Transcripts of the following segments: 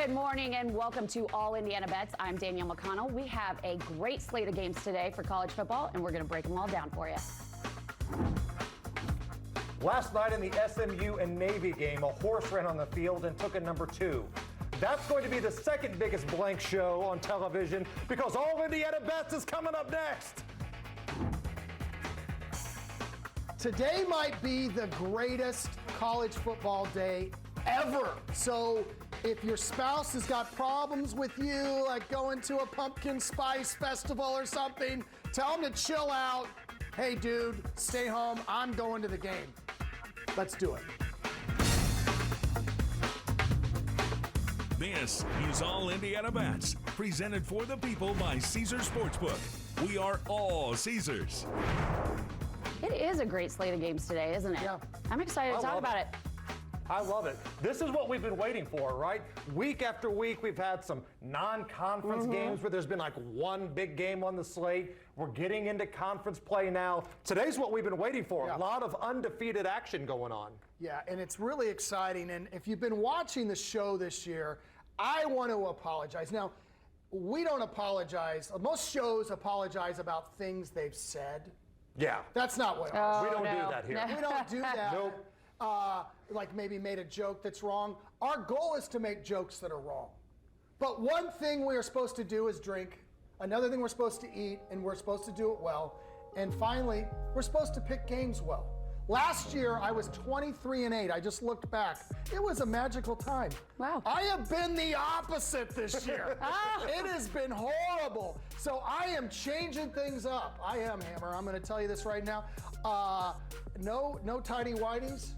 Good morning and welcome to All Indiana Bets. I'm Danielle McConnell. We have a great slate of games today for college football, and we're going to break them all down for you. Last night in the SMU and Navy game, a horse ran on the field and took a number 2. That's going to be the second biggest blank show on television because All Indiana Bets is coming up next. Today might be the greatest college football day ever. So if your spouse has got problems with you, like going to a pumpkin spice festival or something, tell them to chill out. Hey, dude, stay home. I'm going to the game. Let's do it. This is All Indiana Bets, presented for the people by Caesars Sportsbook. We are all Caesars. It is a great slate of games today, isn't it? Yeah. I'm excited to talk about it. I love it. This is what we've been waiting for, right? Week after week, we've had some non-conference games where there's been like one big game on the slate. We're getting into conference play now. Today's what we've been waiting for. Yeah. A lot of undefeated action going on. Yeah, and it's really exciting. And if you've been watching the show this year, I want to apologize. Now, we don't apologize. Most shows apologize about things they've said. Yeah. That's not what ours. We don't no. do that here. No. We don't do that. Nope. Like maybe made a joke that's wrong. Our goal is to make jokes that are wrong. But one thing we are supposed to do is drink. Another thing we're supposed to eat, and we're supposed to do it well. And finally, we're supposed to pick games well. Last year, I was 23-8. I just looked back. It was a magical time. Wow. I have been the opposite this year. It has been horrible. So I am changing things up. I am, Hammer. I'm going to tell you this right now. No tidy whities.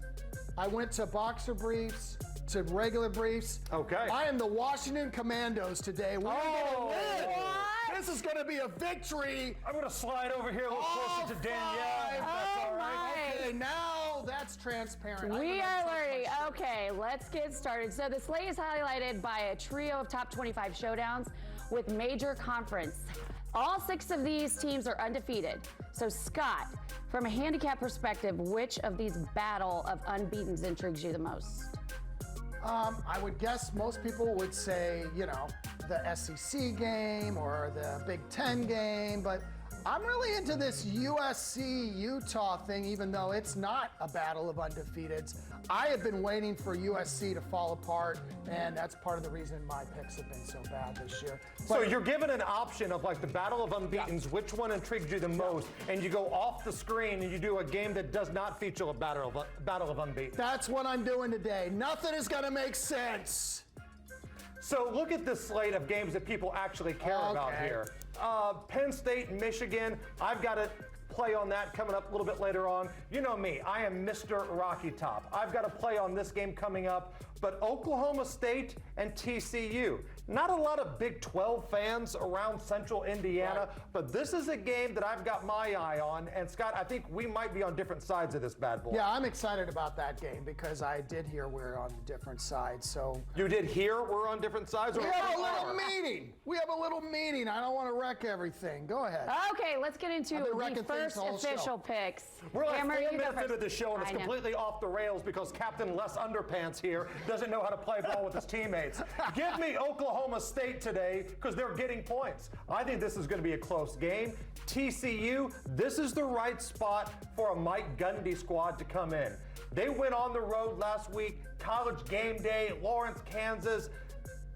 I went to boxer briefs, to regular briefs. Okay. I am the Washington Commandos today. We're going to win. what? This is going to be a victory. I'm going to slide over here a little closer to Danielle. If that's all right. Okay, now that's transparent. We are learning. Okay, let's get started. So the slate is highlighted by a trio of top 25 showdowns with major conference. All 6 of these teams are undefeated. So Scott, from a handicap perspective, which of these battle of unbeatens intrigues you the most? I would guess most people would say, the SEC game or the Big Ten game, but I'm really into this USC-Utah thing, even though it's not a battle of undefeateds. I have been waiting for USC to fall apart, and that's part of the reason my picks have been so bad this year. So you're given an option of like the battle of unbeatens, which one intrigued you the most, and you go off the screen and you do a game that does not feature a battle of unbeatens. That's what I'm doing today. Nothing is going to make sense. So look at this slate of games that people actually care about here. Penn State, Michigan. I've got a play on that coming up a little bit later on. You know me, I am Mr. Rocky Top. I've got a play on this game coming up, but Oklahoma State and TCU. Not a lot of Big 12 fans around Central Indiana, but this is a game that I've got my eye on. And Scott, I think we might be on different sides of this bad boy. Yeah, I'm excited about that game because I did hear we're on different sides. So you did hear we're on different sides? We have a little meeting. We have a little meeting. I don't want to wreck everything. Go ahead. Okay, let's get into the first official picks. We're like Hammer, 4 minutes into the show, and it's I know. completely off the rails because Captain Les Underpants here doesn't know how to play ball with his teammates. Give me Oklahoma State today because they're getting points. I think this is going to be a close game. TCU, this is the right spot for a Mike Gundy squad to come in. They went on the road last week, College Game Day, Lawrence, Kansas.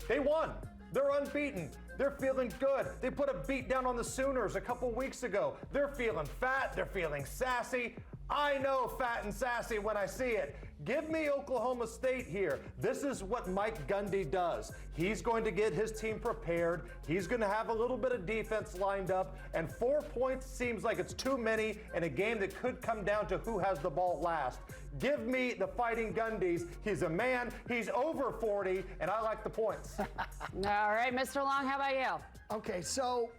They won. They're unbeaten. They're feeling good. They put a beat down on the Sooners a couple weeks ago. They're feeling fat. They're feeling sassy. I know fat and sassy when I see it. Give me Oklahoma State here. This is what Mike Gundy does. He's going to get his team prepared. He's going to have a little bit of defense lined up, and 4 points seems like it's too many in a game that could come down to who has the ball last. Give me the Fighting Gundys. He's a man. He's over 40, and I like the points. All right, Mr. Long, how about you? Okay, so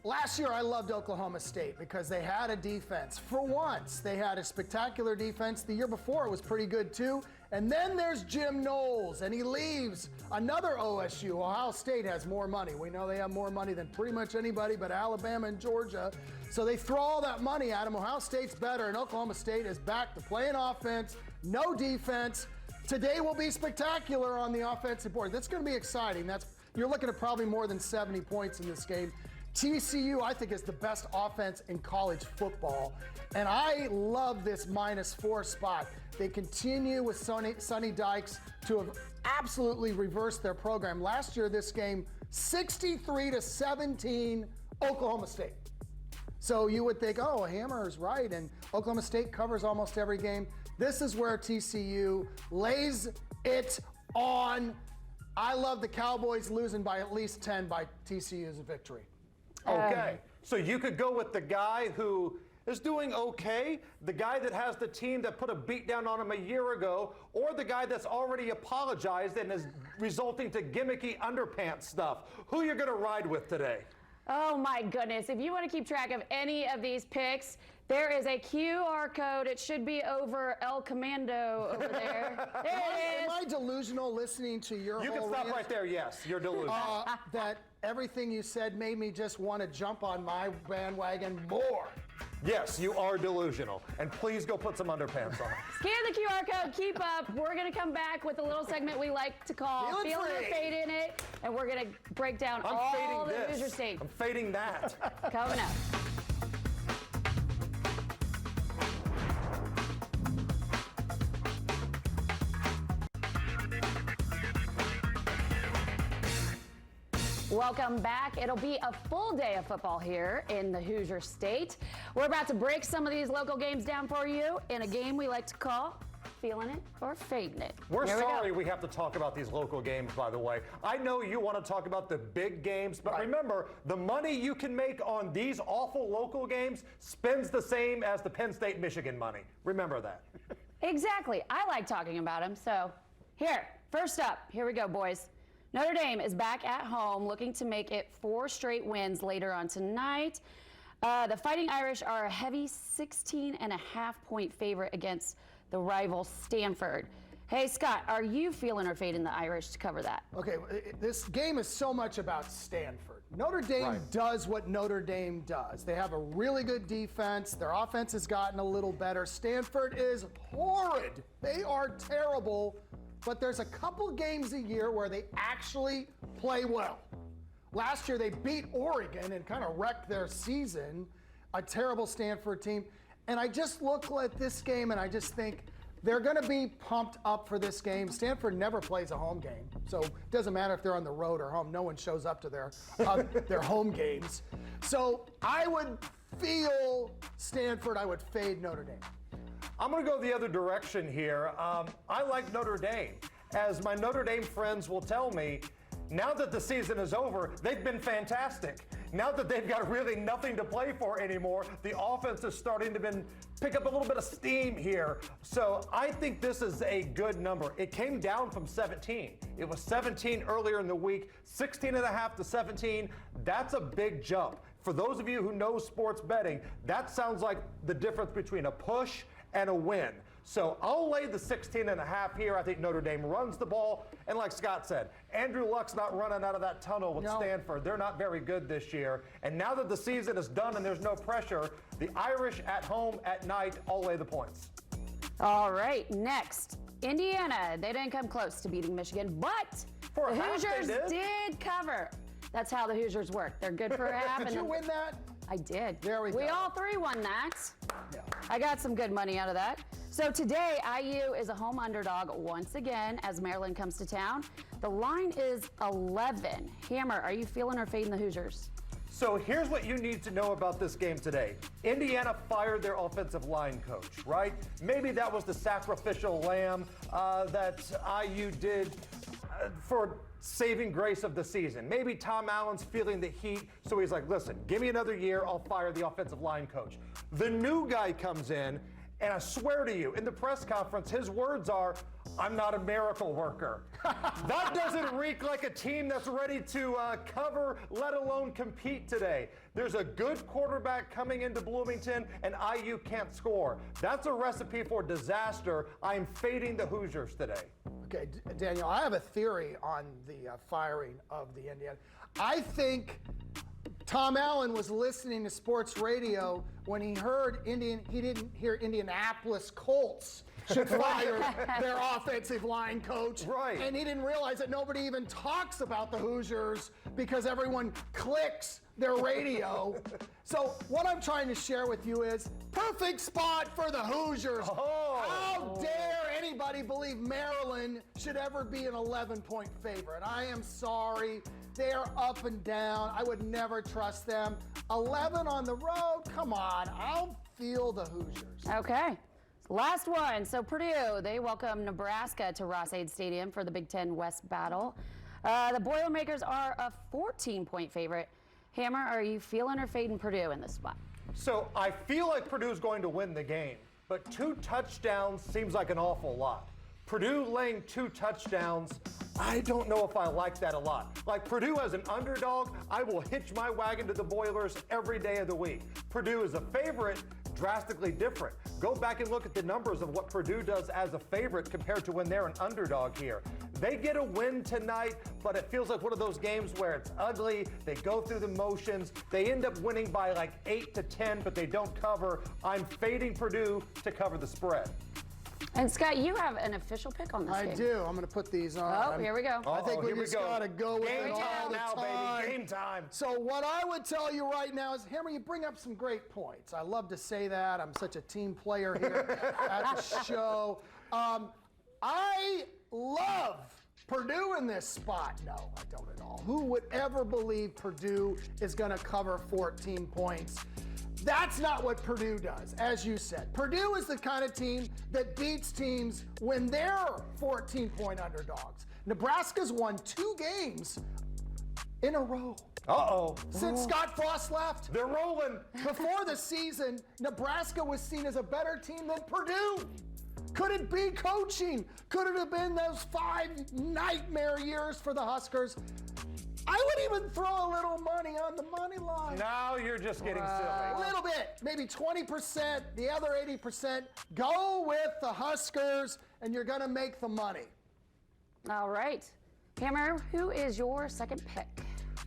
last year I loved Oklahoma State because they had a defense. For once, they had a spectacular defense. The year before it was pretty good too. And then there's Jim Knowles, and he leaves another OSU. Ohio State has more money. We know they have more money than pretty much anybody but Alabama and Georgia. So they throw all that money at him. Ohio State's better, and Oklahoma State is back to playing offense, no defense. Today will be spectacular on the offensive board. That's going to be exciting. You're looking at probably more than 70 points in this game. TCU, I think, is the best offense in college football. And I love this -4 spot. They continue with Sonny Dykes to have absolutely reversed their program. Last year, this game, 63-17, Oklahoma State. So you would think, oh, Hammer is right, and Oklahoma State covers almost every game. This is where TCU lays it on. I love the Cowboys losing by at least 10 by TCU's victory. Okay, so you could go with the guy who is doing okay, the guy that has the team that put a beat down on him a year ago, or the guy that's already apologized and is resulting to gimmicky underpants stuff. Who you're going to ride with today? Oh my goodness. If you want to keep track of any of these picks, there is a QR code. It should be over El Commando over there. There it is. Am I delusional listening to your You whole can stop rant? right there, yes, you're delusional. That everything you said made me just want to jump on my bandwagon more. Yes, you are delusional. And please go put some underpants on. Scan the QR code, keep up. We're going to come back with a little segment we like to call Feel It or Fade in It. And we're going to break down all the Hoosier State. I'm fading that. Coming up. Welcome back. It'll be a full day of football here in the Hoosier State. We're about to break some of these local games down for you in a game we like to call Feeling It or Fading It. We're sorry we have to talk about these local games, by the way. I know you want to talk about the big games, but remember, the money you can make on these awful local games spends the same as the Penn State-Michigan money. Remember that. Exactly. I like talking about them. So first up, here we go, boys. Notre Dame is back at home looking to make it 4 straight wins later on tonight. The Fighting Irish are a heavy 16.5-point favorite against the rival Stanford. Hey, Scott, are you feeling or fading the Irish to cover that? Okay, this game is so much about Stanford. Notre Dame does what Notre Dame does. They have a really good defense. Their offense has gotten a little better. Stanford is horrid. They are terrible. But there's a couple games a year where they actually play well. Last year they beat Oregon and kind of wrecked their season, a terrible Stanford team. And I just look at this game and I just think they're going to be pumped up for this game. Stanford never plays a home game, so it doesn't matter if they're on the road or home. No one shows up to their home games. So I would feel Stanford. I would fade Notre Dame. I'm going to go the other direction here. I like Notre Dame. As my Notre Dame friends will tell me, now that the season is over, they've been fantastic. Now that they've got really nothing to play for anymore, the offense is starting to pick up a little bit of steam here. So I think this is a good number. It came down from 17. It was 17 earlier in the week, 16.5 to 17. That's a big jump. For those of you who know sports betting, that sounds like the difference between a push and a win. So I'll lay the 16.5 here. I think Notre Dame runs the ball. And like Scott said, Andrew Luck's not running out of that tunnel with Stanford. They're not very good this year. And now that the season is done and there's no pressure, the Irish at home at night, I'll lay the points. All right, next, Indiana. They didn't come close to beating Michigan, but the Hoosiers did cover. That's how the Hoosiers work. They're good for a half. Did you win that? I did. There we go. We all three won that. Yeah. I got some good money out of that. So today, IU is a home underdog once again as Maryland comes to town. The line is 11. Hammer, are you feeling or fading the Hoosiers? So here's what you need to know about this game today. Indiana fired their offensive line coach, right? Maybe that was the sacrificial lamb that IU did for saving grace of the season. Maybe Tom Allen's feeling the heat, so he's like, listen, give me another year, I'll fire the offensive line coach. The new guy comes in, and I swear to you, in the press conference, his words are, I'm not a miracle worker. That doesn't reek like a team that's ready to cover, let alone compete today. There's a good quarterback coming into Bloomington, and IU can't score. That's a recipe for disaster. I'm fading the Hoosiers today. Okay, Daniel, I have a theory on the firing of the Indiana. I think Tom Allen was listening to sports radio when he heard he didn't hear Indianapolis Colts. should fire their offensive line coach. Right. And he didn't realize that nobody even talks about the Hoosiers because everyone clicks their radio. So what I'm trying to share with you is perfect spot for the Hoosiers. Oh. How dare anybody believe Maryland should ever be an 11-point favorite? I am sorry. They're up and down. I would never trust them. 11 on the road? Come on. I'll feel the Hoosiers. Okay. Last one. So Purdue, they welcome Nebraska to Ross-Ade Stadium for the Big Ten West battle. The Boilermakers are a 14-point favorite. Hammer, are you feeling or fading Purdue in this spot? So I feel like Purdue's going to win the game, but 2 touchdowns seems like an awful lot. Purdue laying 2 touchdowns, I don't know if I like that a lot. Like Purdue as an underdog, I will hitch my wagon to the Boilers every day of the week. Purdue is a favorite, drastically different. Go back and look at the numbers of what Purdue does as a favorite compared to when they're an underdog here. They get a win tonight, but it feels like one of those games where it's ugly. They go through the motions. They end up winning by like 8 to 10, but they don't cover. I'm fading Purdue to cover the spread. And Scott, you have an official pick on this game. I do. I'm going to put these on. Oh, here we go. I think we just got to go with Game it all time the now, time. baby. Game time. So what I would tell you right now is, Hammer, you bring up some great points. I love to say that. I'm such a team player here at the show. I love Purdue in this spot. No, I don't at all. Who would ever believe Purdue is going to cover 14 points? That's not what Purdue does, as you said. Purdue is the kind of team that beats teams when they're 14-point underdogs. Nebraska's won 2 games in a row. Uh-oh. Since Scott Frost left. They're rolling. Before the season, Nebraska was seen as a better team than Purdue. Could it be coaching? Could it have been those 5 nightmare years for the Huskers? I would even throw a little money on the money line. Now you're just getting A silly. little bit, maybe 20%, the other 80%. Go with the Huskers, and you're going to make the money. All right. Hammer, who is your second pick?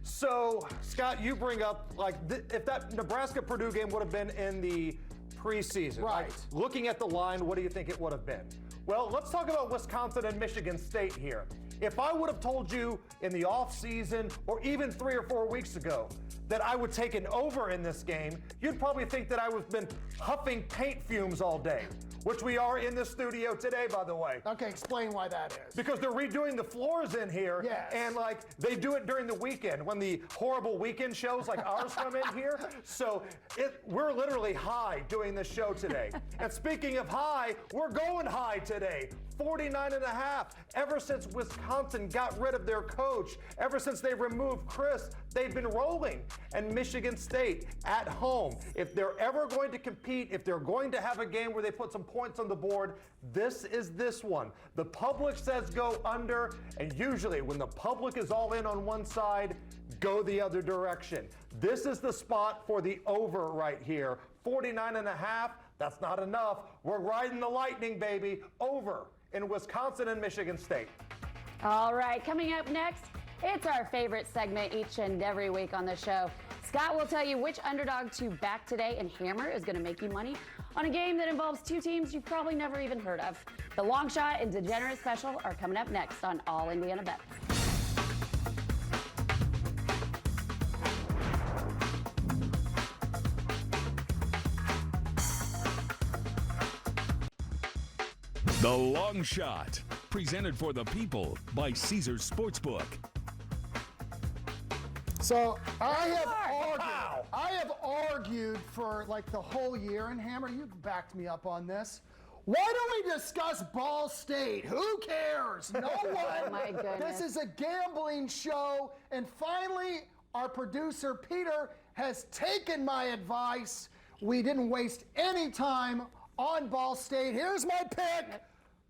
So, Scott, you bring up, like, if that Nebraska-Purdue game would have been in the preseason. Right. Like, looking at the line, what do you think it would have been? Well, let's talk about Wisconsin and Michigan State here. If I would have told you in the offseason or even 3 or 4 weeks ago that I would take an over in this game, you'd probably think that I was been huffing paint fumes all day, which we are in the studio today, by the way. Okay, explain why that is. Because they're redoing the floors in here, Yes. and like they do it during the weekend when the horrible weekend shows like ours come in here. So we're literally high doing this show today. And speaking of high, we're going high today. 49.5. Ever since Wisconsin got rid of their coach, ever since they removed Chris, they've been rolling. And Michigan State at home, if they're ever going to compete, if they're going to have a game where they put some points on the board, this is this one. The public says go under, and usually when the public is all in on one side, go the other direction. This is the spot for the over right here. 49.5. That's not enough. We're riding the lightning, baby. Over in Wisconsin and Michigan State. All right, coming up next, it's our favorite segment each and every week on the show. Scott will tell you which underdog to back today, and Hammer is going to make you money on a game that involves 2 teams you've probably never even heard of. The Long Shot and Degenerate Special are coming up next on All Indiana Bets. The Long Shot, presented for the people by Caesars Sportsbook. So I have argued for like the whole year, and Hammer, you've backed me up on this. Why don't we discuss Ball State? Who cares? No one. Oh my goodness. This is a gambling show, and finally, our producer Peter has taken my advice. We didn't waste any time on Ball State. Here's my pick.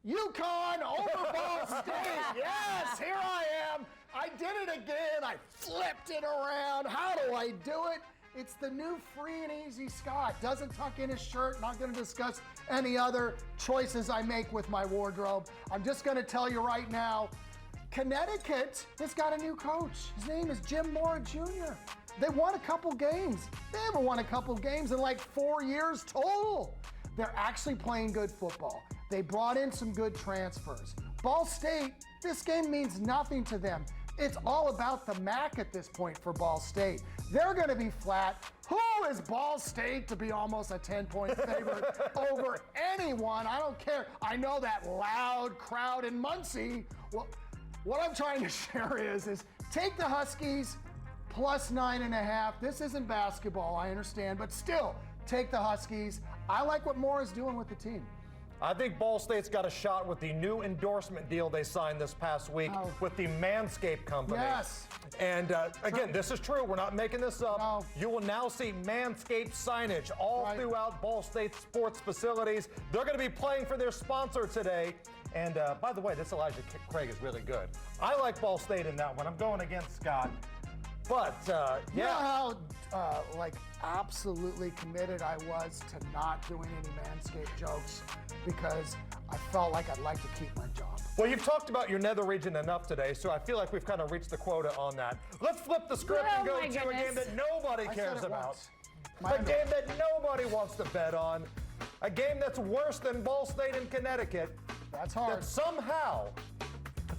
UConn over Ball State. Yes, here I am. I did it again. I flipped it around. How do I do it? It's the new free and easy Scott. Doesn't tuck in his shirt. Not going to discuss any other choices I make with my wardrobe. I'm just going to tell you right now, Connecticut has got a new coach. His name is Jim Mora Jr. They won a couple games. They haven't won a couple games in like 4 years total. They're actually playing good football. They brought in some good transfers. Ball State, this game means nothing to them. It's all about the MAC at this point for Ball State. They're going to be flat. Who is Ball State to be almost a 10-point favorite over anyone? I don't care. I know that loud crowd in Muncie. Well, what I'm trying to share is take the Huskies plus 9.5. This isn't basketball, I understand, but still, take the Huskies. I like what Moore is doing with the team. I think Ball State's got a shot with the new endorsement deal they signed this past week with the Manscaped company. Yes. And again, this is true. We're not making this up. No. You will now see Manscaped signage all throughout Ball State sports facilities. They're going to be playing for their sponsor today. And by the way, this Elijah Craig is really good. I like Ball State in that one. I'm going against Scott. But, You know how, absolutely committed I was to not doing any Manscaped jokes because I felt like I'd like to keep my job. Well, you've talked about your nether region enough today, so I feel like we've kind of reached the quota on that. Let's flip the script and go to a game that nobody cares about. A game that nobody wants to bet on. A game that's worse than Ball State in Connecticut. That's hard. That somehow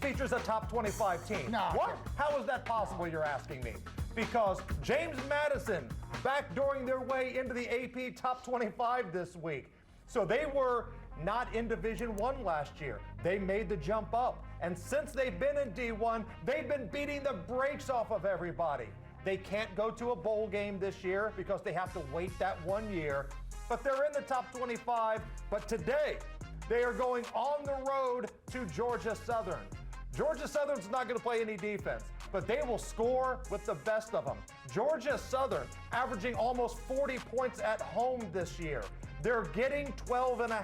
features a top 25 team. No. What? How is that possible, you're asking me? Because James Madison backdooring their way into the AP top 25 this week. So they were not in Division I last year. They made the jump up. And since they've been in D1, they've been beating the brakes off of everybody. They can't go to a bowl game this year because they have to wait that 1 year. But they're in the top 25. But today, they are going on the road to Georgia Southern. Georgia Southern's not going to play any defense, but they will score with the best of them. Georgia Southern averaging almost 40 points at home this year. They're getting 12.5.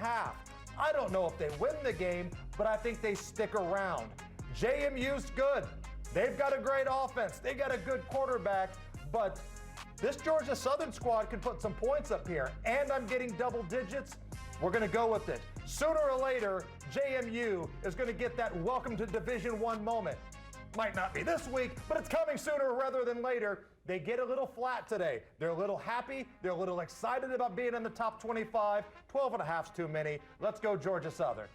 I don't know if they win the game, but I think they stick around. JMU's good. They've got a great offense. They got a good quarterback, but this Georgia Southern squad can put some points up here, and I'm getting double digits. We're going to go with it. Sooner or later, JMU is going to get that welcome to Division I moment. Might not be this week, but it's coming sooner rather than later. They get a little flat today. They're a little happy. They're a little excited about being in the top 25. 12.5's too many. Let's go Georgia Southern.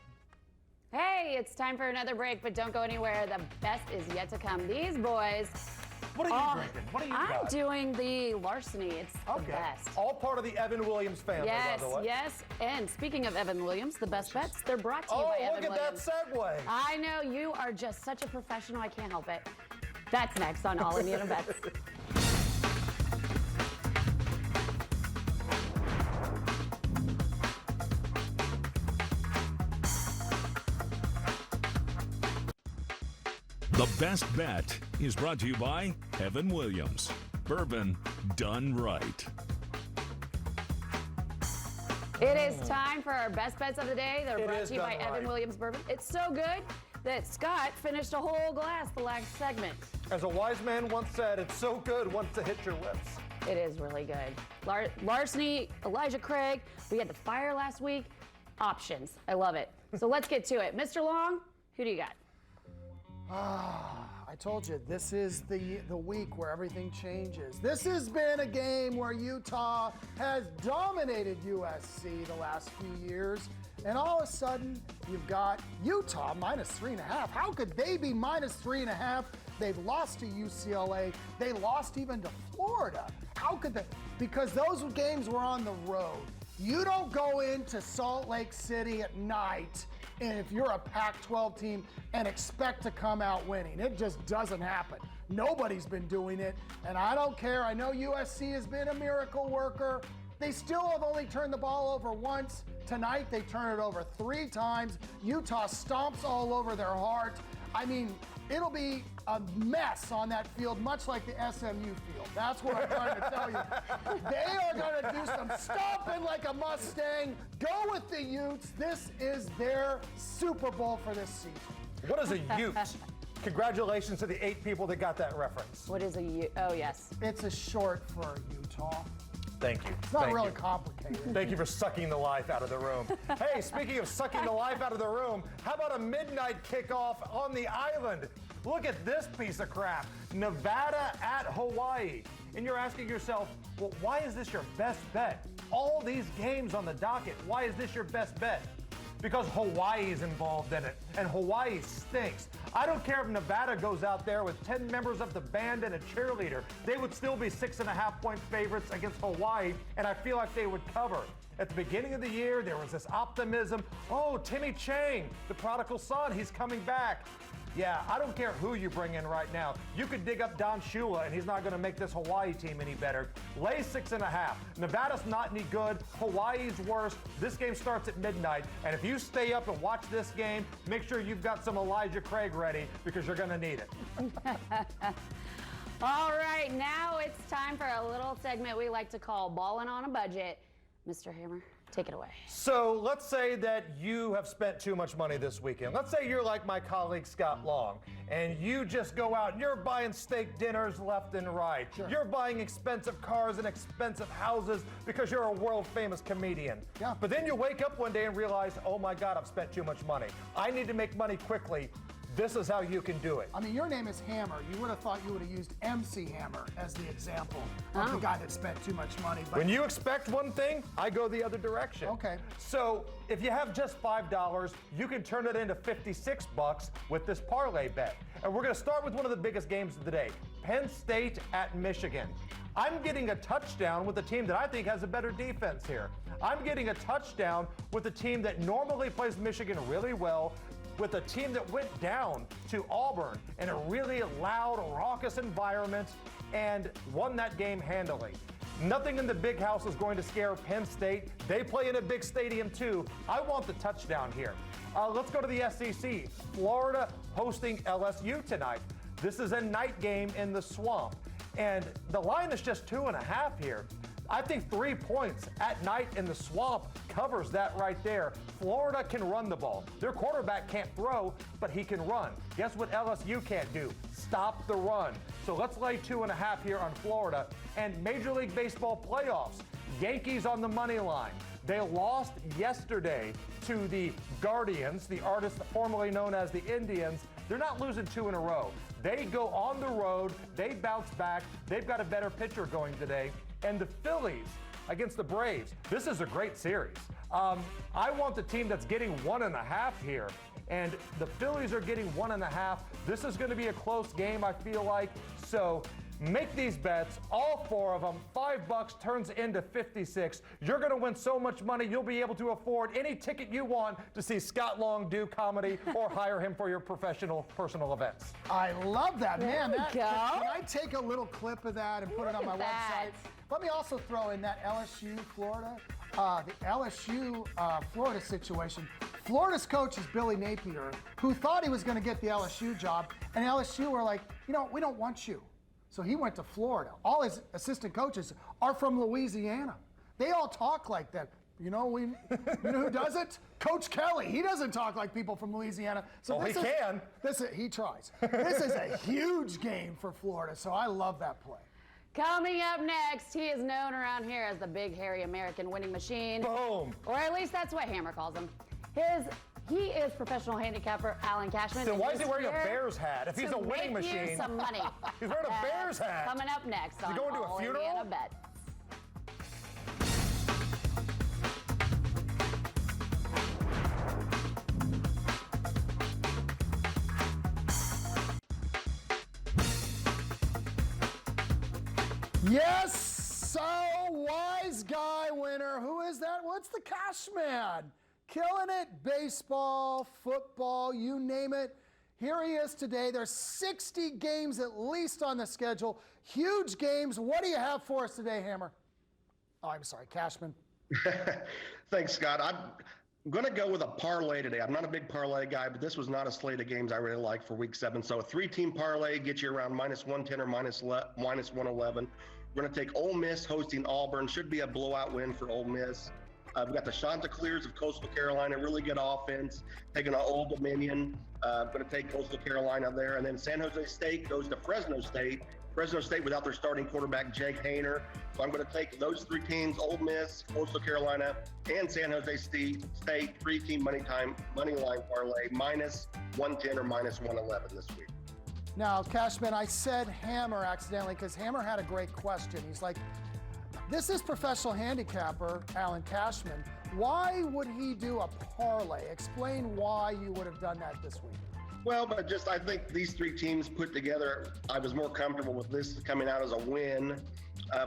Hey, it's time for another break, but don't go anywhere. The best is yet to come. These boys. What are you drinking? What are you I'm doing the Larceny. It's the best. All part of the Evan Williams family, Yes, by the way. yes. And speaking of Evan Williams, the best bets, they're brought to you by Evan Williams. Oh, look at that segue. I know, you are just such a professional. I can't help it. That's next on All Indiana Bets. The Best Bet is brought to you by Evan Williams. Bourbon done right. It is time for our best bets of the day. They're brought to you by Evan Williams Bourbon. It's so good that Scott finished a whole glass the last segment. As a wise man once said, it's so good once it hits your lips. It is really good. Larceny, Elijah Craig. We had the fire last week. Options. I love it. So let's get to it. Mr. Long, who do you got? I told you, this is the week where everything changes. This has been a game where Utah has dominated USC the last few years, and all of a sudden, you've got Utah minus 3.5. How could they be minus 3.5? They've lost to UCLA. They lost even to Florida. How could they? Because those games were on the road. You don't go into Salt Lake City at night, and if you're a Pac-12 team, and expect to come out winning. It just doesn't happen. Nobody's been doing it, and I don't care. I know USC has been a miracle worker. They still have only turned the ball over once. Tonight, they turn it over 3 times. Utah stomps all over their heart. I mean, it'll be a mess on that field, much like the SMU field. That's what I'm trying to tell you. They are going to do some stomping like a Mustang. Go with the Utes. This is their Super Bowl for this season. What is a Ute? Congratulations to the 8 people that got that reference. What is a Ute? Oh, yes. It's a short for Utah. Thank you. It's not really complicated. Thank you for sucking the life out of the room. Hey, speaking of sucking the life out of the room, how about a midnight kickoff on the island? Look at this piece of crap. Nevada at Hawaii. And you're asking yourself, well, why is this your best bet? All these games on the docket, why is this your best bet? because Hawaii's involved in it, and Hawaii stinks. I don't care if Nevada goes out there with 10 members of the band and a cheerleader. They would still be 6.5-point favorites against Hawaii, and I feel like they would cover. At the beginning of the year, there was this optimism. Oh, Timmy Chang, the prodigal son, he's coming back. Yeah, I don't care who you bring in right now. You could dig up Don Shula, and he's not going to make this Hawaii team any better. Lay 6.5. Nevada's not any good. Hawaii's worse. This game starts at midnight, and if you stay up and watch this game, make sure you've got some Elijah Craig ready because you're going to need it. All right, now it's time for a little segment we like to call Ballin' on a Budget. Mr. Hammer, take it away. So let's say that you have spent too much money this weekend. Let's say you're like my colleague Scott Long, and you just go out and you're buying steak dinners left and right. Sure. You're buying expensive cars and expensive houses because you're a world famous comedian. Yeah. But then you wake up one day and realize, oh my God, I've spent too much money. I need to make money quickly. This is how you can do it. I mean, your name is Hammer. You would have thought you would have used MC Hammer as the example of the guy that spent too much money. But when you expect one thing, I go the other direction. Okay. So if you have just $5, you can turn it into $56 with this parlay bet. And we're going to start with one of the biggest games of the day, Penn State at Michigan. I'm getting a touchdown with a team that I think has a better defense here. I'm getting a touchdown with a team that normally plays Michigan really well, with a team that went down to Auburn in a really loud, raucous environment and won that game handily. Nothing in the big house is going to scare Penn State. They play in a big stadium too. I want the touchdown here. Let's go to the SEC. Florida hosting LSU tonight. This is a night game in the swamp. And the line is just 2.5 here. I think 3 points at night in the swamp covers that right there. Florida can run the ball. Their quarterback can't throw, but he can run. Guess what LSU can't do? Stop the run. So let's lay 2.5 here on Florida. And Major League Baseball playoffs. Yankees on the money line. They lost yesterday to the Guardians, the artists formerly known as the Indians. They're not losing 2 in a row. They go on the road. They bounce back. They've got a better pitcher going today. And the Phillies against the Braves. This is a great series. I want the team that's getting 1.5 here. And the Phillies are getting 1.5. This is going to be a close game, I feel like. So make these bets, all 4 of them. $5 turns into 56. You're going to win so much money, you'll be able to afford any ticket you want to see Scott Long do comedy or hire him for your personal events. I love that, man. There we go. Can I take a little clip of that and put it on my website? Let me also throw in that LSU Florida, the LSU Florida situation. Florida's coach is Billy Napier, who thought he was going to get the LSU job, and LSU were like, we don't want you. So he went to Florida. All his assistant coaches are from Louisiana. They all talk like that. You know who does it? Coach Kelly. He doesn't talk like people from Louisiana. So he can. He tries. This is a huge game for Florida, so I love that play. Coming up next, he is known around here as the big, hairy American winning machine. Boom. Or at least that's what Hammer calls him. He is professional handicapper Alan Cashman. So why is he wearing a Bears hat if he's a winning machine? Make you some money. He's wearing a Bears hat. Coming up next on going to a All funeral? Indiana Bets. Yes, so wise guy winner. Who is that? What's the Cashman? Killing it, baseball, football, you name it. Here he is today. There's 60 games at least on the schedule. Huge games. What do you have for us today, Hammer? Oh, I'm sorry, Cashman. Thanks, Scott. I'm going to go with a parlay today. I'm not a big parlay guy, but this was not a slate of games I really like for week 7. So a 3-team parlay gets you around -110 or -111. We're going to take Ole Miss hosting Auburn. Should be a blowout win for Ole Miss. We've got the Chanticleers of Coastal Carolina, really good offense, taking on Old Dominion. Going to take Coastal Carolina there. And then San Jose State goes to Fresno State. Fresno State without their starting quarterback, Jake Hayner. So I'm going to take those 3 teams, Ole Miss, Coastal Carolina, and San Jose State, 3-team money line parlay, -110 or -111 this week. Now, Cashman, I said Hammer accidentally because Hammer had a great question. He's like, this is professional handicapper Alan Cashman. Why would he do a parlay? Explain why you would have done that this week. Well, but just I think these three teams put together, I was more comfortable with this coming out as a win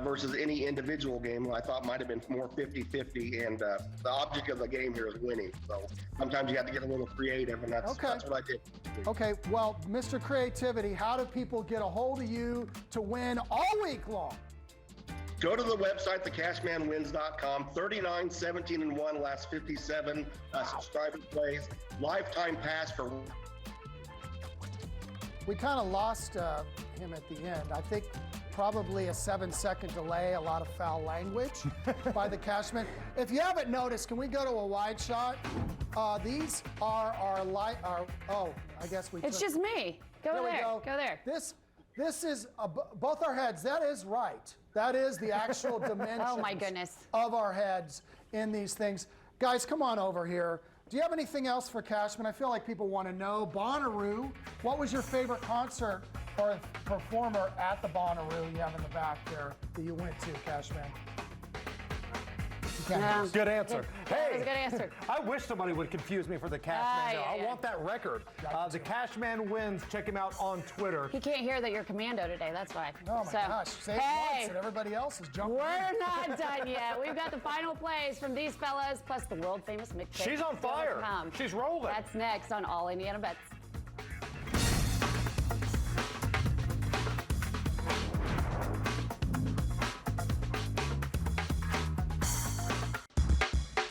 versus any individual game I thought might have been more 50-50. And the object of the game here is winning. So sometimes you have to get a little creative, and that's what I did. Okay, well, Mr. Creativity, how do people get a hold of you to win all week long? Go to the website, thecashmanwins.com. 39, 17, and 1 last 57 subscriber plays. Lifetime pass for. We kind of lost him at the end. I think probably a 7-second delay, a lot of foul language by the Cashman. If you haven't noticed, can we go to a wide shot? These are our I guess we. It's just me. Go there. Go there. This is both our heads. That is right. That is the actual dimensions. Oh my goodness. Of our heads in these things. Guys, come on over here. Do you have anything else for Cashman? I feel like people want to know. Bonnaroo, what was your favorite concert or performer at the Bonnaroo you have in the back there that you went to, Cashman? Yeah. Good answer. That was Hey, a good answer. I wish somebody would confuse me for the Cashman. I want that record. The Cashman wins. Check him out on Twitter. He can't hear that you're commando today. That's why. Oh my gosh. Say it once and everybody else is jumping. We're not done yet. We've got the final plays from these fellas, plus the world famous mixtape. She's on fire. She's rolling. That's next on All Indiana Bets.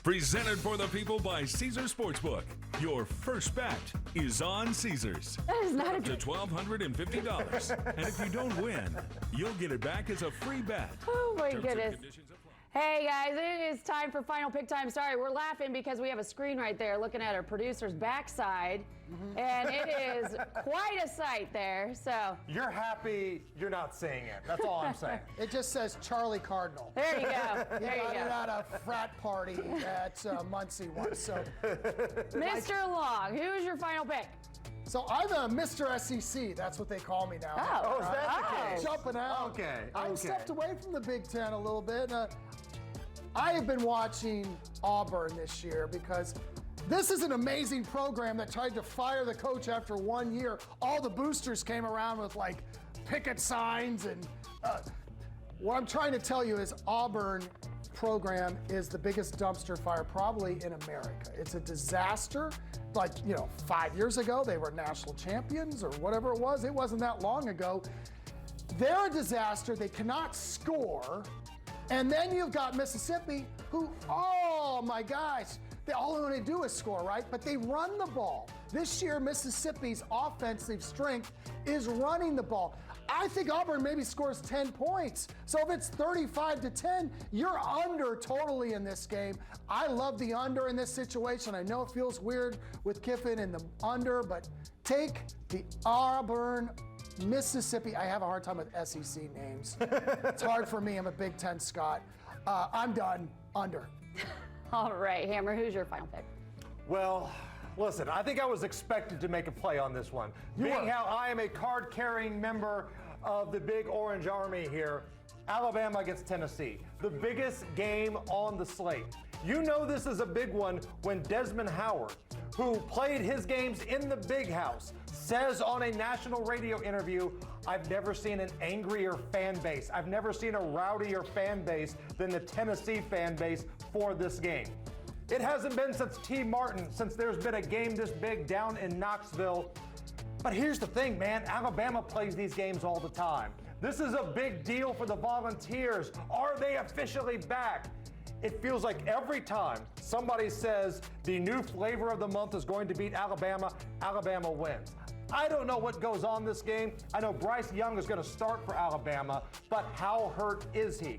Presented for the people by Caesars Sportsbook. Your first bet is on Caesars. That is not a Up to good. $1,250. And if you don't win, you'll get it back as a free bet. Oh my Terms and goodness. conditions apply. Hey guys, it is time for final pick time. Sorry, we're laughing because we have a screen right there looking at our producer's backside. And it is quite a sight there. So You're happy you're not seeing it. That's all I'm saying. It just says Charlie Cardinal. there you go. There He you got it go. at a frat party at Muncie once. So Mr. Long, who's your final pick? I'm a Mr. SEC. That's what they call me now. Oh, is that the case? Jumping out. Okay, I've okay. stepped away from the Big Ten a little bit. I have been watching Auburn this year because this is an amazing program that tried to fire the coach after 1 year. All the boosters came around with like picket signs and what I'm trying to tell you is Auburn program is the biggest dumpster fire probably in America. It's a disaster. Like, 5 years ago, they were national champions or whatever it was. It wasn't that long ago. They're a disaster. They cannot score. And then you've got Mississippi who, oh my gosh, all they want to do is score, right? But they run the ball. This year, Mississippi's offensive strength is running the ball. I think Auburn maybe scores 10 points. So if it's 35-10, you're under totally in this game. I love the under in this situation. I know it feels weird with Kiffin and the under, but take the Auburn, Mississippi. I have a hard time with SEC names. It's hard for me. I'm a Big Ten Scot. I'm done. Under. All right, Hammer, who's your final pick? Well, listen, I think I was expected to make a play on this one. Being how I am a card-carrying member of the Big Orange Army here, Alabama against Tennessee, the biggest game on the slate. You know this is a big one when Desmond Howard, who played his games in the Big House, says on a national radio interview, I've never seen an angrier fan base. I've never seen a rowdier fan base than the Tennessee fan base for this game. It hasn't been since T. Martin, since there's been a game this big down in Knoxville. But here's the thing, man, Alabama plays these games all the time. This is a big deal for the Volunteers. Are they officially back? It feels like every time somebody says the new flavor of the month is going to beat Alabama, Alabama wins. I don't know what goes on this game. I know Bryce Young is going to start for Alabama, but how hurt is he?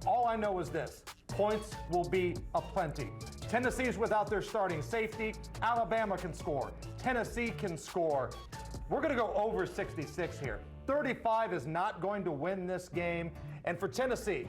All I know is this, points will be aplenty. Tennessee's without their starting safety. Alabama can score. Tennessee can score. We're going to go over 66 here. 35 is not going to win this game. And for Tennessee,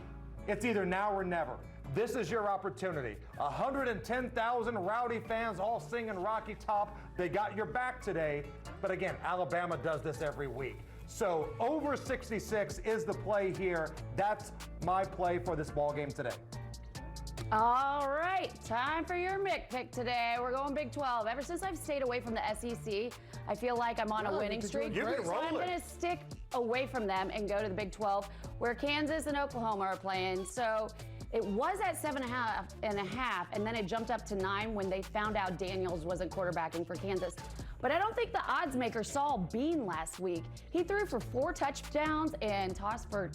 it's either now or never. This is your opportunity. 110,000 rowdy fans all singing Rocky Top. They got your back today. But again, Alabama does this every week. So over 66 is the play here. That's my play for this ball game today. All right, time for your Mick pick today. We're going Big 12. Ever since I've stayed away from the SEC, I feel like I'm on a winning streak. You're So I'm going to stick away from them and go to the Big 12, where Kansas and Oklahoma are playing. So it was at 7.5, and then it jumped up to 9 when they found out Daniels wasn't quarterbacking for Kansas. But I don't think the odds maker saw Bean last week. He threw for 4 touchdowns and tossed for,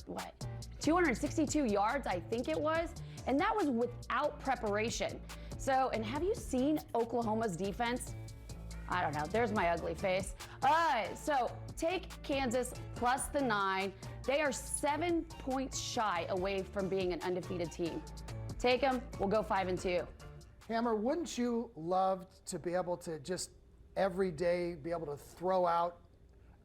262 yards, I think it was. And that was without preparation. So, and have you seen Oklahoma's defense? I don't know. There's my ugly face. So take Kansas plus the 9. They are 7 points shy away from being an undefeated team. Take them. We'll go 5-2. Hammer, wouldn't you love to be able to just every day be able to throw out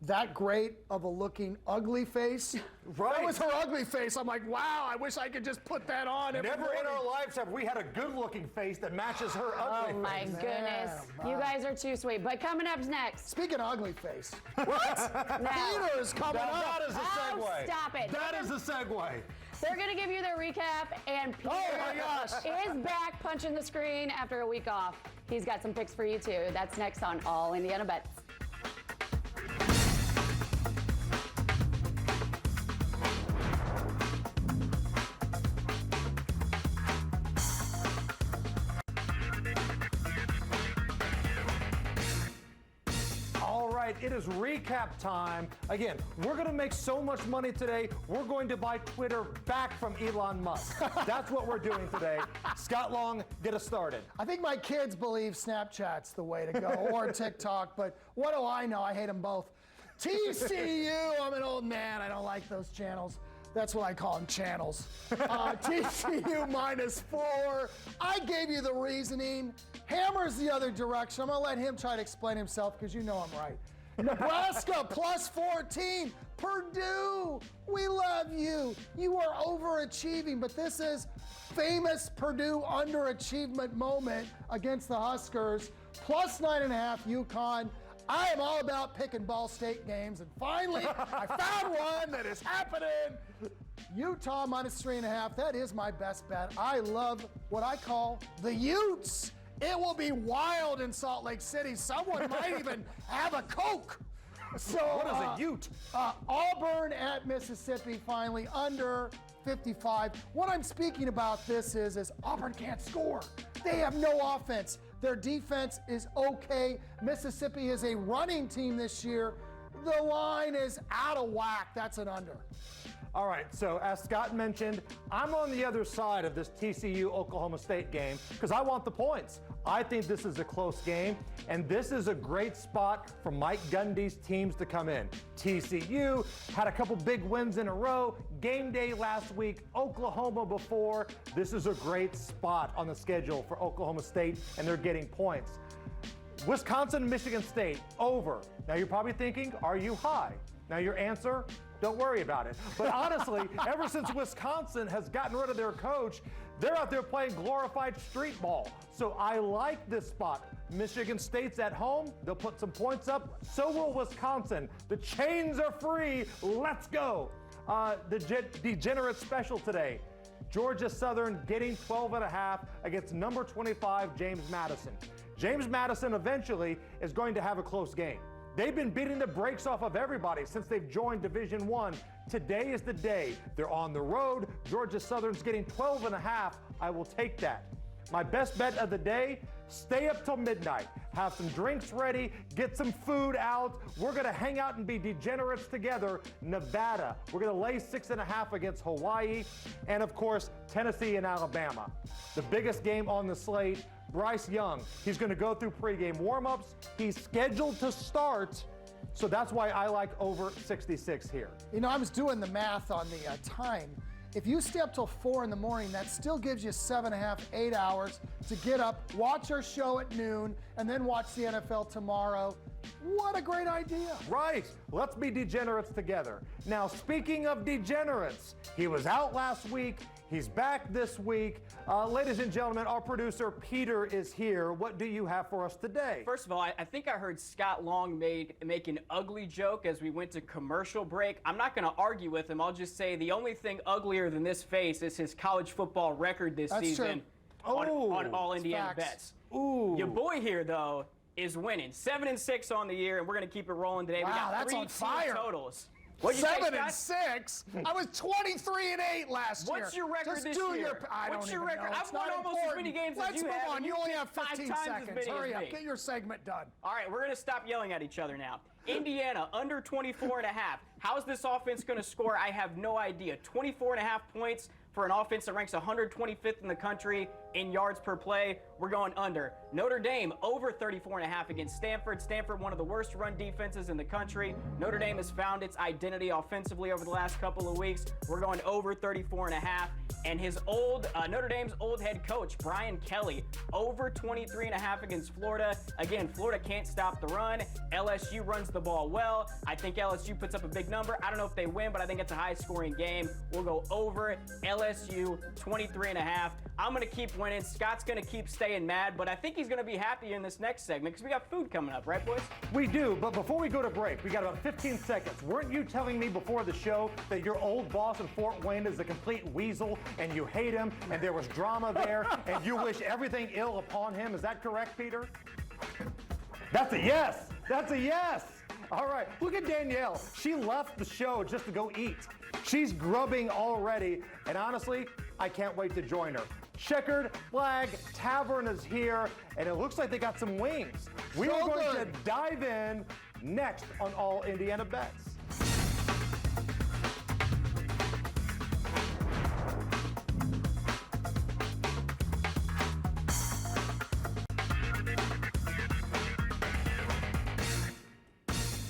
that great of a looking ugly face? Right. That was her ugly face. I'm like, wow, I wish I could just put that on every Never morning. in our lives have we had a good-looking face that matches her ugly Oh my face. goodness. You guys are too sweet. But coming up next. Speaking of ugly face, Now, Peter's coming Now up. that is a Oh, segue. stop it. That is a segue. They're going to give you their recap, and Peter my gosh. is back punching the screen after a week off. He's got some picks for you, too. That's next on All Indiana Bets. It is recap time. Again, we're going to make so much money today, we're going to buy Twitter back from Elon Musk. That's what we're doing today. Scott Long, get us started. I think my kids believe Snapchat's the way to go, or TikTok, but what do I know? I hate them both. TCU, I'm an old man. I don't like those channels. That's what I call them, channels. TCU -4. I gave you the reasoning. Hammer's the other direction. I'm going to let him try to explain himself because you know I'm right. Nebraska +14. Purdue, we love you. You are overachieving, but this is famous Purdue underachievement moment against the Huskers. +9.5 UConn. I am all about picking Ball State games, and finally, I found one that is happening. Utah -3.5. That is my best bet. I love what I call the Utes. It will be wild in Salt Lake City. Someone might even have a Coke. So, What is a Ute? Auburn at Mississippi, finally, under 55. What I'm speaking about this is Auburn can't score. They have no offense. Their defense is okay. Mississippi is a running team this year. The line is out of whack. That's an under. All right, so as Scott mentioned, I'm on the other side of this TCU-Oklahoma State game because I want the points. I think this is a close game, and this is a great spot for Mike Gundy's teams to come in. TCU had a couple big wins in a row, game day last week, Oklahoma before. This is a great spot on the schedule for Oklahoma State, and they're getting points. Wisconsin, Michigan State, over. Now you're probably thinking, are you high? Now your answer, don't worry about it. But honestly, ever since Wisconsin has gotten rid of their coach, they're out there playing glorified street ball. So I like this spot. Michigan State's at home. They'll put some points up. So will Wisconsin. The chains are free. Let's go. The degenerate special today. Georgia Southern getting 12.5 against number 25, James Madison. James Madison eventually is going to have a close game. They've been beating the brakes off of everybody since they've joined Division I. Today is the day. They're on the road. Georgia Southern's getting 12.5. I will take that. My best bet of the day, stay up till midnight. Have some drinks ready. Get some food out. We're going to hang out and be degenerates together. Nevada. We're going to lay 6.5 against Hawaii. And, of course, Tennessee and Alabama. The biggest game on the slate, Bryce Young. He's going to go through pregame warm-ups. He's scheduled to start, so that's why I like over 66 here. You know, I was doing the math on the time. If you stay up till 4 in the morning, that still gives you 7.5, 8 hours to get up, watch our show at noon, and then watch the NFL tomorrow. What a great idea. Right. Let's be degenerates together. Now, speaking of degenerates, he was out last week. He's back this week. Ladies and gentlemen, our producer, Peter, is here. What do you have for us today? First of all, I think I heard Scott Long make an ugly joke as we went to commercial break. I'm not going to argue with him. I'll just say the only thing uglier than this face is his college football record this season. True. on all Indiana facts. bets. Your boy here, though, is winning. 7-6 on the year, and we're going to keep it rolling today. We Wow, got that's 3 on fire. totals. What you say, 7-6. I was 23-8 last year. What's your record Just this do year? I What's don't your even record? know. I've It's won not almost as important. many games as Let's you move have. on. and You only picked have 5 15 times as seconds. many as Hurry up. me. Get your segment done. All right, we're going to stop yelling at each other now. Indiana, under 24.5. How's this offense going to score? I have no idea. 24.5 points for an offense that ranks 125th in the country in yards per play. We're going under. Notre Dame, over 34.5 against Stanford. Stanford, one of the worst run defenses in the country. Notre Dame has found its identity offensively over the last couple of weeks. We're going over 34.5. And his Notre Dame's old head coach, Brian Kelly, over 23.5 against Florida. Again, Florida can't stop the run. LSU runs the ball well. I think LSU puts up a big number. I don't know if they win, but I think it's a high-scoring game. We'll go over LSU 23.5. I'm going to keep winning. Scott's going to keep staying mad, but I think he's going to be happy in this next segment because we got food coming up, right, boys? We do, but before we go to break, we got about 15 seconds. Weren't you telling me before the show that your old boss in Fort Wayne is a complete weasel and you hate him and there was drama there and you wish everything ill upon him? Is that correct, Peter? That's a yes. That's a yes. All right, look at Danielle. She left the show just to go eat. She's grubbing already, and honestly, I can't wait to join her. Checkered Flag Tavern is here, and it looks like they got some wings. We are going to dive in next on All Indiana Bets.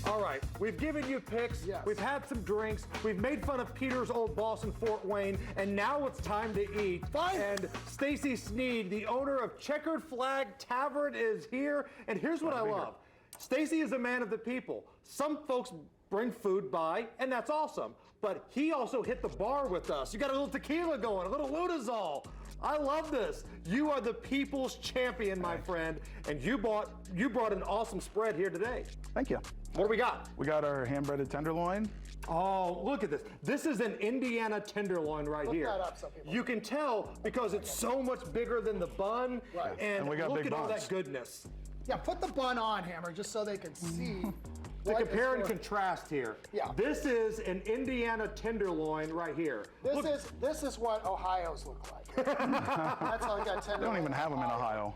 All right, we've given you picks, Yes. we've had some drinks, we've made fun of Peter's old boss in Fort Wayne, and now it's time to eat. Fine. And Stacy Sneed, the owner of Checkered Flag Tavern, is here. And here's what I love. Stacy is a man of the people. Some folks bring food by, and that's awesome. But he also hit the bar with us. You got a little tequila going, a little Ludazol. I love this. You are the people's champion, my friend, and you brought an awesome spread here today. Thank you. What do we got? We got our hand-breaded tenderloin. Oh, look at this. This is an Indiana tenderloin right Look here. that up, some people. You can tell because it's so much bigger than the bun. Right. And we got look big at all buns. that goodness. Yeah, put the bun on, Hammer, just so they can see. To what compare is and going- contrast here. Yeah. This is an Indiana tenderloin right here. Look, This is what Ohio's look like. That's how we got 10. We don't even have them in Ohio.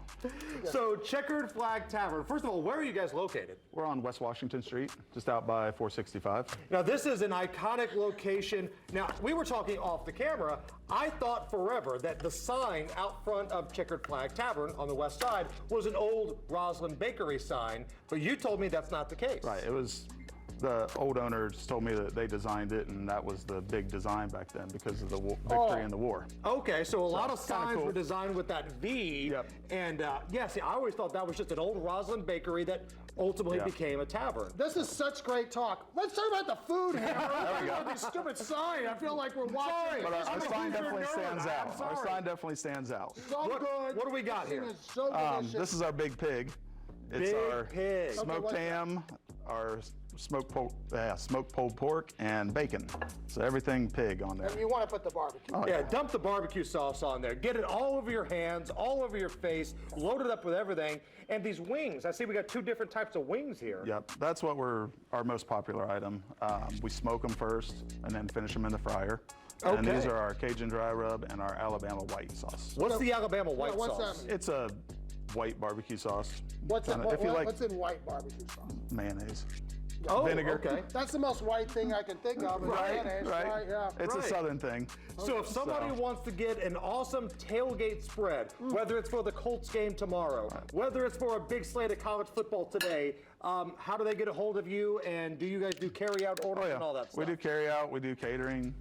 so Checkered Flag Tavern. First of all, where are you guys located? We're on West Washington Street, just out by 465. Now, this is an iconic location. Now, we were talking off the camera. I thought forever that the sign out front of Checkered Flag Tavern on the west side was an old Roslyn Bakery sign, but you told me that's not the case. Right, it was, the old owners told me that they designed it, and that was the big design back then because of the victory in the war. Okay, so a lot of kinda signs cool. were designed with that V. Yep. And yeah, see, I always thought that was just an old Roslyn Bakery that ultimately Yeah. became a tavern. This is such great talk. Let's talk about the food, Hammer. There we go. These stupid sign. I feel like we're watching. But our I'm a sign Hoosier definitely nerd. stands I'm out. Our sorry. sign definitely stands out. So good. What do we got here? This thing is so delicious. This is our big pig. It's Big our pig. Okay, smoked what's that? ham, our smoked pulled pork, and bacon. So everything pig on there. And you want to put the barbecue. Oh, Yeah, dump the barbecue sauce on there. Get it all over your hands, all over your face, load it up with everything. And these wings, I see we got two different types of wings here. Yep, that's what our most popular item. We smoke them first and then finish them in the fryer. And Okay. these are our Cajun dry rub and our Alabama white sauce. What's the Alabama white what's sauce? that? It's a white barbecue sauce. What's Kinda- in, if you like what's in white barbecue sauce? mayonnaise. Oh, vinegar. okay. That's the most white thing I can think of. is mayonnaise, right? Yeah. It's Right. a southern thing. So if somebody wants to get an awesome tailgate spread, whether it's for the Colts game tomorrow, whether it's for a big slate of college football today, how do they get a hold of you? And do you guys do carry-out orders Oh yeah, and all that stuff? we do carry out, we do catering.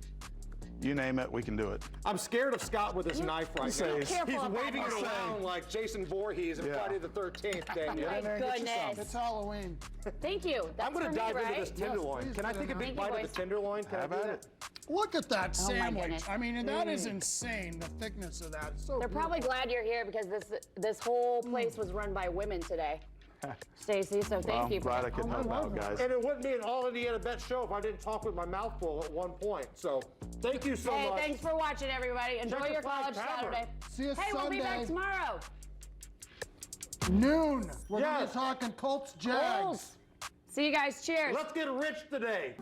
You name it, we can do it. I'm scared of Scott with his knife right now. Say- Careful He's of that waving it knife. around like Jason Voorhees in Yeah. Friday the 13th, Daniel. My in there and get you some. goodness. It's Halloween. Thank you. That's I'm going for to me, dive right? into this tenderloin. please Can I do take a that. big Thank you, bite of boys. the tenderloin? Can Have I do at that? it. Look at that Oh, my sandwich. goodness. I mean, that is insane, the thickness of that. It's so They're probably glad you're here because this whole place was run by women today. Stacy. So thank you. Glad I could help out, guys. And it wouldn't be an All Indiana Bet show if I didn't talk with my mouth full at one point. So thank you so Hey, much. thanks for watching, everybody. Enjoy Check the your flag, college Tavern. Saturday. See you Hey, we'll be back Sunday. tomorrow. Noon. We're going to Yes. be talking Colts Jags. Bulls. See you guys. Cheers. Let's get rich today.